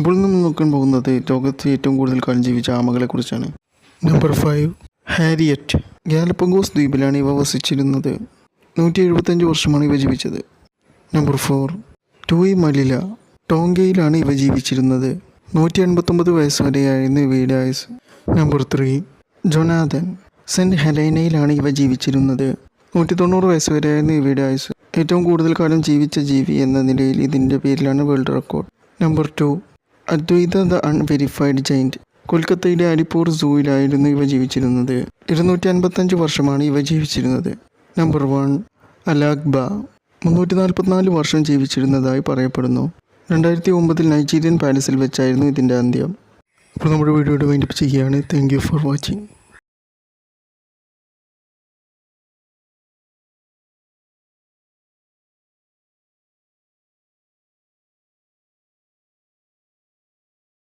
അപ്പോൾ നമ്മൾ നോക്കാൻ പോകുന്നത് ലോകത്ത് ഏറ്റവും കൂടുതൽ കാലം ജീവിച്ച ആമകളെക്കുറിച്ചാണ്. Number 5, Harriet. ഗാലപ്പഗോസ് ദ്വീപിലാണ് ഇവ വസിച്ചിരുന്നത്. 175 വർഷമാണ് ഇവ ജീവിച്ചത്. നമ്പർ 4, ടൂയി മലില. ടോങ്കയിലാണ് ഇവ ജീവിച്ചിരുന്നത്. 189 വയസ്സ് വരെയായിരുന്നു ഇവയുടെ ആയുസ്. Number 3, Jonathan. സെൻറ്റ് ഹെലേനയിലാണ് ഇവ ജീവിച്ചിരുന്നത്. 190 വയസ്സ് വരെയായിരുന്നു ഇവയുടെ ആയുസ്. ഏറ്റവും കൂടുതൽ കാലം ജീവിച്ച ജീവി എന്ന നിലയിൽ ഇതിൻ്റെ പേരിലാണ് world record. Number 2, Adwaita the unverified ജൈൻറ്റ്. കൊൽക്കത്തയിലെ അലിപ്പൂർ സൂവിലായിരുന്നു ഇവ ജീവിച്ചിരുന്നത്. 255 വർഷമാണ് ഇവ ജീവിച്ചിരുന്നത്. നമ്പർ 1, അലാഗ്ബ. 344 വർഷം ജീവിച്ചിരുന്നതായി പറയപ്പെടുന്നു. 2009 നൈജീരിയൻ പാലസിൽ വെച്ചായിരുന്നു ഇതിൻ്റെ അന്ത്യം. അപ്പോൾ നമ്മുടെ വീഡിയോയുടെ വൈൻഡപ്പ് ചെയ്യുകയാണ്. Thank you for watching.